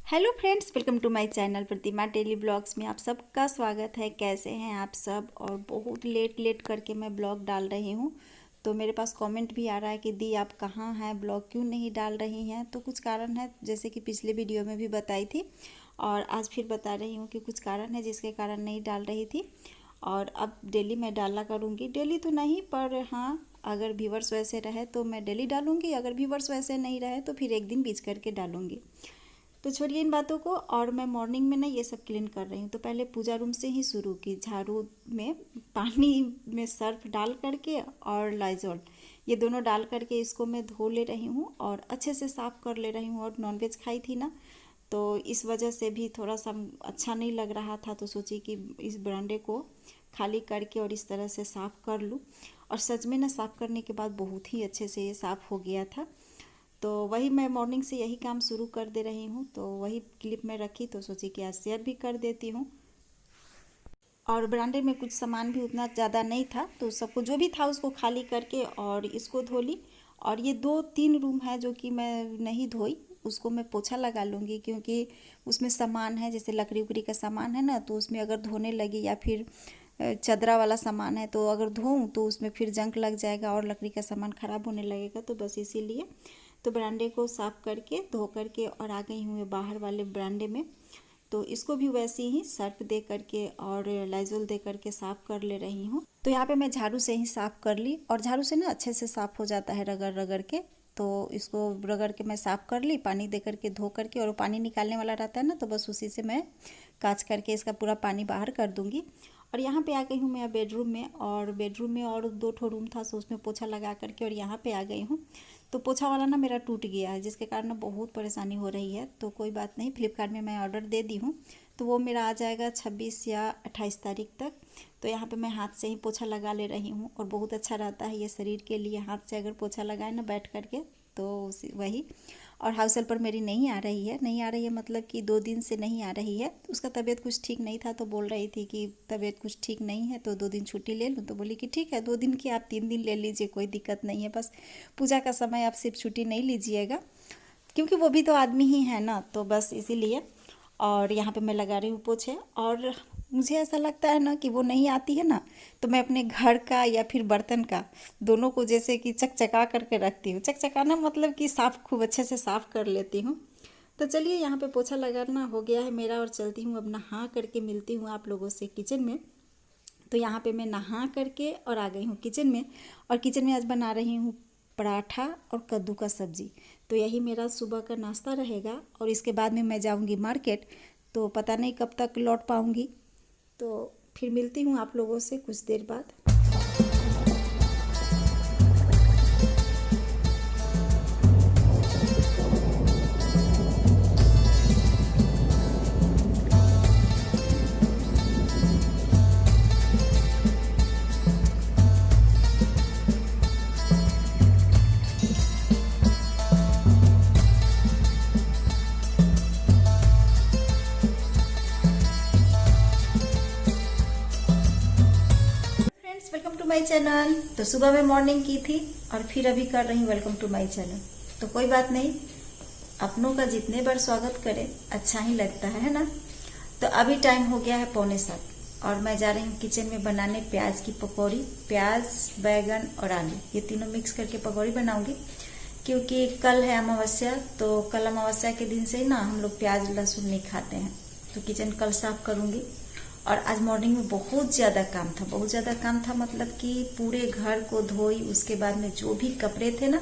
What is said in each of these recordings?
Hello friends, welcome to my channel Pratima daily blogs में आप सबका स्वागत है। कैसे हैं आप सब। और बहुत लेट करके मैं ब्लॉग डाल रही हूं, तो मेरे पास कमेंट भी आ रहा है कि दी आप कहाँ हैं, ब्लॉग क्यों नहीं डाल रही हैं। तो कुछ कारण है, जैसे कि पिछले वीडियो में भी बताई थी और आज फिर बता रही हूँ कि कुछ कारण है जिसके कारण नहीं डाल रही थी। और अब डेली मैं डाला करूँगी, डेली तो नहीं पर हाँ, अगर व्यूवर्स वैसे रहे तो मैं डेली डालूँगी, अगर व्यूवर्स वैसे नहीं रहे तो फिर एक दिन बीच करके डालूँगी। तो छोड़िए इन बातों को। और मैं मॉर्निंग में ना ये सब क्लीन कर रही हूँ। तो पहले पूजा रूम से ही शुरू की। झाड़ू में पानी में सर्फ डाल करके और लाइजॉल ये दोनों डाल करके इसको मैं धो ले रही हूँ और अच्छे से साफ़ कर ले रही हूँ। और नॉनवेज खाई थी ना, तो इस वजह से भी थोड़ा सा अच्छा नहीं लग रहा था, तो सोची कि इस बरांडे को खाली करके और इस तरह से साफ़ कर लूँ। और सच में ना, साफ़ करने के बाद बहुत ही अच्छे से ये साफ़ हो गया था। तो वही मैं मॉर्निंग से यही काम शुरू कर दे रही हूँ। तो वही क्लिप में रखी, तो सोची कि आज शेयर भी कर देती हूँ। और बरामदे में कुछ सामान भी उतना ज़्यादा नहीं था, तो सबको जो भी था उसको खाली करके और इसको धो ली। और ये 2-3 रूम है जो कि मैं नहीं धोई, उसको मैं पोछा लगा लूँगी, क्योंकि उसमें सामान है, जैसे लकड़ी उकड़ी का सामान है ना, तो उसमें अगर धोने लगी या फिर चदरा वाला सामान है तो अगर धोऊँ तो उसमें फिर जंग लग जाएगा और लकड़ी का सामान ख़राब होने लगेगा। तो बस इसीलिए तो बरांडे को साफ़ करके धो करके और आ गई हूँ बाहर वाले बरांडे में। तो इसको भी वैसे ही सर्फ दे करके और लाइजोल दे करके साफ़ कर ले रही हूँ। तो यहाँ पे मैं झाड़ू से ही साफ़ कर ली, और झाड़ू से ना अच्छे से साफ़ हो जाता है रगड़ रगड़ के। तो इसको रगड़ के मैं साफ़ कर ली, पानी दे करके धो करके। और पानी निकालने वाला रहता है ना, तो बस उसी से मैं काच करके इसका पूरा पानी बाहर कर दूँगी। और यहाँ पे आ गई हूँ मैं बेडरूम में, और बेडरूम में और 2 ठो रूम था, सो उसमें पोछा लगा करके और यहाँ पे आ गई हूँ। तो पोछा वाला ना मेरा टूट गया है, जिसके कारण बहुत परेशानी हो रही है। तो कोई बात नहीं, फ्लिपकार्ट में मैं ऑर्डर दे दी हूँ, तो वो मेरा आ जाएगा 26 या 28 तारीख तक। तो यहाँ पे मैं हाथ से ही पोछा लगा ले रही हूँ, और बहुत अच्छा रहता है ये शरीर के लिए। हाथ से अगर पोछा लगाए ना बैठ करके, तो वही। और हाउस हेल्पर मेरी नहीं आ रही है, नहीं आ रही है मतलब कि 2 दिन से नहीं आ रही है। उसका तबीयत कुछ ठीक नहीं था, तो बोल रही थी कि तबीयत कुछ ठीक नहीं है तो 2 दिन छुट्टी ले लूँ। तो बोली कि ठीक है, 2 दिन की आप 3 दिन ले लीजिए, कोई दिक्कत नहीं है। बस पूजा का समय आप सिर्फ छुट्टी नहीं लीजिएगा, क्योंकि वो भी तो आदमी ही है ना, तो बस इसीलिए। और यहाँ पे मैं लगा रही हूँ पोछे। और मुझे ऐसा लगता है ना कि वो नहीं आती है ना, तो मैं अपने घर का या फिर बर्तन का दोनों को जैसे कि चकचका करके रखती हूँ। चकचकाना मतलब कि साफ़, खूब अच्छे से साफ़ कर लेती हूँ। तो चलिए, यहाँ पे पोछा लगाना हो गया है मेरा, और चलती हूँ अब नहा करके मिलती हूँ आप लोगों से किचन में। तो यहाँ पे मैं नहा करके और आ गई हूँ किचन में। और किचन में आज बना रही हूँ पराठा और कद्दू का सब्ज़ी। तो यही मेरा सुबह का नाश्ता रहेगा। और इसके बाद में मैं जाऊँगी मार्केट, तो पता नहीं कब तक लौट पाऊँगी। तो फिर मिलती हूँ आप लोगों से कुछ देर बाद। Friends, welcome to my channel. तो सुबह में मॉर्निंग की थी और फिर अभी कर रही हूँ वेलकम टू माय चैनल। तो कोई बात नहीं, अपनों का जितने बार स्वागत करें अच्छा ही लगता है ना। तो अभी टाइम हो गया है 6:45 और मैं जा रही हूँ किचन में बनाने प्याज की पकौड़ी। प्याज, बैगन और आलू ये तीनों मिक्स करके पकौड़ी बनाऊंगी, क्योंकि कल है अमावस्या। तो कल अमावस्या के दिन से ही ना हम लोग प्याज लहसुन नहीं खाते हैं। तो किचन कल साफ करूंगी। और आज मॉर्निंग में बहुत ज़्यादा काम था, बहुत ज़्यादा काम था, मतलब कि पूरे घर को धोई। उसके बाद में जो भी कपड़े थे ना,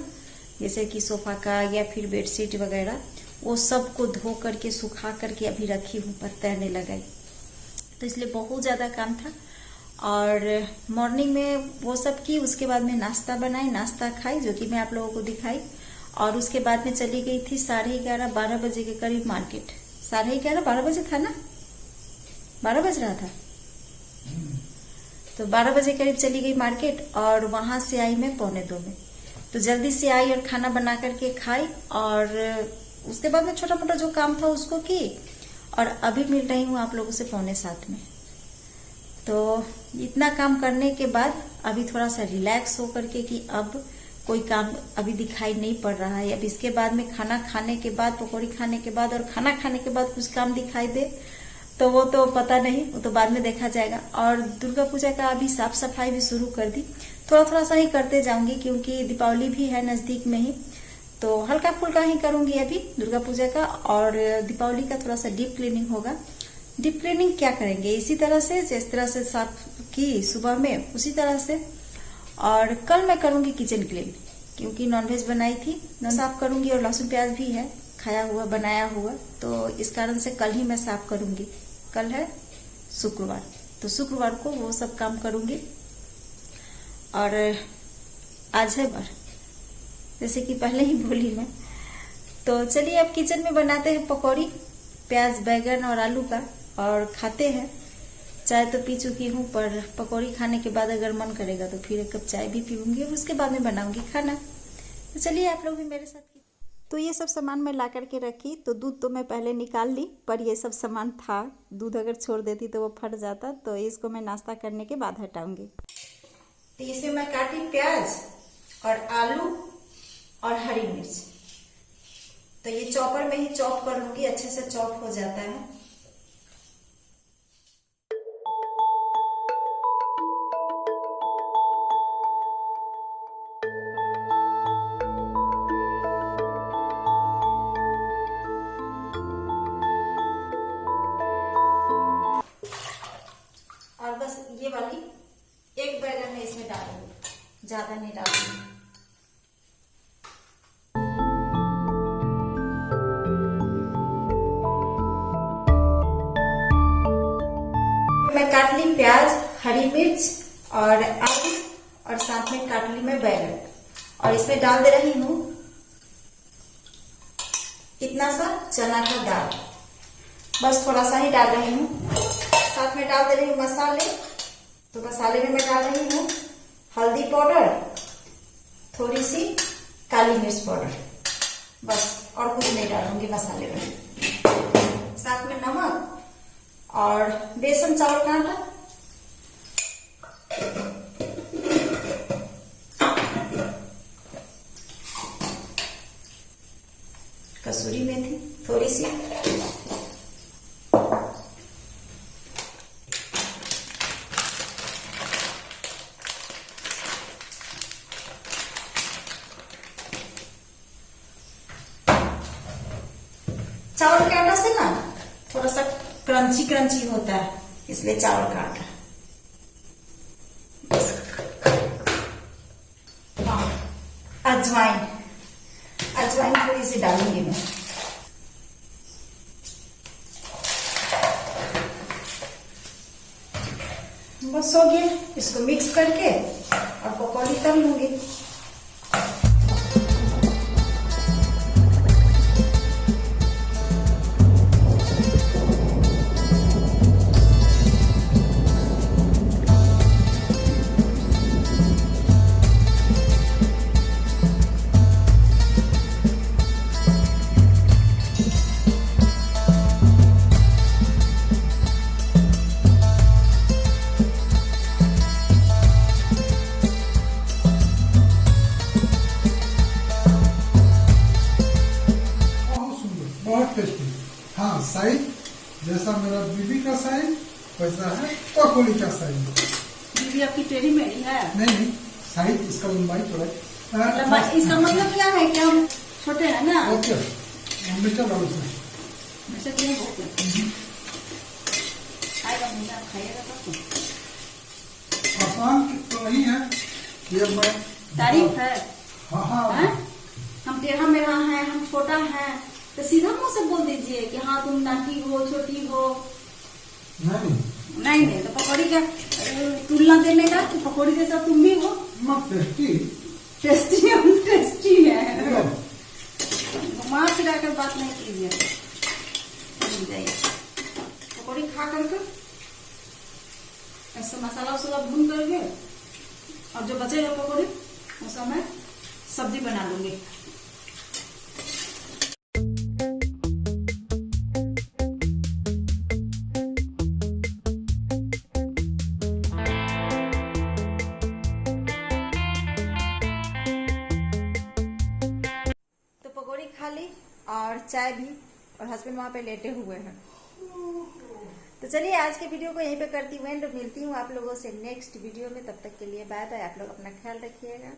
जैसे कि सोफा का या फिर बेडशीट वगैरह, वो सब को धो करके सुखा करके अभी रखी हूँ पर तैरने लगाई। तो इसलिए बहुत ज़्यादा काम था। और मॉर्निंग में वो सब की, उसके बाद में नाश्ता बनाई, नाश्ता खाई, जो कि मैं आप लोगों को दिखाई। और उसके बाद में चली गई थी 11:30-12 बजे के करीब मार्केट। 11:30-12 बजे था ना, 12 बज रहा था। तो 12 बजे करीब चली गई मार्केट, और वहां से आई मैं 1:45 में। तो जल्दी से आई और खाना बना करके खाई, और उसके बाद में छोटा मोटा जो काम था उसको की। और अभी मिल रही हूँ आप लोगों से 6:45 में। तो इतना काम करने के बाद अभी थोड़ा सा रिलैक्स हो करके कि अब कोई काम अभी दिखाई नहीं पड़ रहा है। अब इसके बाद में खाना खाने के बाद, पकौड़ी खाने के बाद और खाना खाने के बाद कुछ काम दिखाई दे तो वो तो पता नहीं, वो तो बाद में देखा जाएगा। और दुर्गा पूजा का अभी साफ सफाई भी शुरू कर दी, थोड़ा थोड़ा सा ही करते जाऊंगी क्योंकि दीपावली भी है नजदीक में ही, तो हल्का फुल्का ही करूंगी अभी दुर्गा पूजा का। और दीपावली का थोड़ा सा डीप क्लीनिंग होगा। डीप क्लीनिंग क्या करेंगे, इसी तरह से जिस तरह से साफ की सुबह में उसी तरह से। और कल मैं करूंगी किचन क्लीन क्योंकि नॉनवेज बनाई थी, साफ करूंगी। और लहसुन प्याज भी है खाया हुआ बनाया हुआ, तो इस कारण से कल ही मैं साफ करूंगी। कल है शुक्रवार, तो शुक्रवार को वो सब काम करूंगी। और आज है बार, जैसे कि पहले ही बोली मैं। तो चलिए अब किचन में बनाते हैं पकौड़ी, प्याज बैगन और आलू का, और खाते हैं। चाय तो पी चुकी हूँ, पर पकौड़ी खाने के बाद अगर मन करेगा तो फिर एक कप चाय भी पीऊंगी और उसके बाद में बनाऊंगी खाना। तो चलिए आप लोग भी मेरे साथ। तो ये सब सामान मैं ला करके रखी, तो दूध तो मैं पहले निकाल ली, पर ये सब सामान था, दूध अगर छोड़ देती तो वो फट जाता, तो इसको मैं नाश्ता करने के बाद हटाऊंगी। तो इसमें मैं काटी प्याज और आलू और हरी मिर्च, तो ये चॉपर में ही चॉप कर लूंगी, अच्छे से चॉप हो जाता है। और बस ये वाली एक बैगन में इसमें डालूंगी, ज्यादा नहीं डालूंगी। मैं काट ली प्याज, हरी मिर्च और आलू, और साथ में काट ली मैं बैगन, और इसमें डाल दे रही हूँ इतना सा चना का दाल, बस थोड़ा सा ही डाल रही हूँ। साथ में डाल दे रही हूँ मसाले, तो मसाले में मैं डाल रही हूँ हल्दी पाउडर, थोड़ी सी काली मिर्च पाउडर, बस और कुछ नहीं डालूंगी मसाले में। साथ में नमक और बेसन चावल का आटा, कसूरी मेथी थोड़ी सी, चावल के आटा से ना थोड़ा सा क्रंची क्रंची होता है, इसलिए चावल का आटा। हाँ, अजवाइन, अजवाइन थोड़ी सी डालूंगी मैं। बस हो गया, इसको मिक्स करके और पकौड़ी तल लूंगी। टेस्टी। हाँ, साइज जैसा मेरा बीबी का साइज वैसा है पकौड़ी का साइज। बीबी आपकी टेढ़ी मेढ़ी है? नहीं, साइज इसका लंबाई थोड़ा। इसका मतलब क्या है कि हम छोटे हैं ना? ओके, मीठा डालो इसमें। वैसे क्यों बोलते? खाएगा मुझे, आप खाइएगा तो। आसान तो नहीं है ये, मैं तारीफ है। हाँ हाँ, हम टेढ़ा मेढ़ा है, हम छोटा है, तो सीधा मुंह से बोल दीजिए कि हाँ तुम नाटी हो, छोटी हो। नहीं तो पकौड़ी का तुलना देने का कि पकौड़ी जैसा तुम भी हो। टेस्टी टेस्टी, हम टेस्टी है। घुमा फिरा कर बात नहीं कीजिए, जाइए पकौड़ी खा करके ऐसे मसाला वसाला भून करके, और जो बचेगा पकौड़ी उसका मैं सब्जी बना लूंगी। चाय भी, और हस्बैंड वहाँ पे लेटे हुए हैं। तो चलिए आज के वीडियो को यहीं पे करती हूँ एंड मिलती हूँ आप लोगों से नेक्स्ट वीडियो में। तब तक के लिए बाय बाय। आप लोग अपना ख्याल रखिएगा।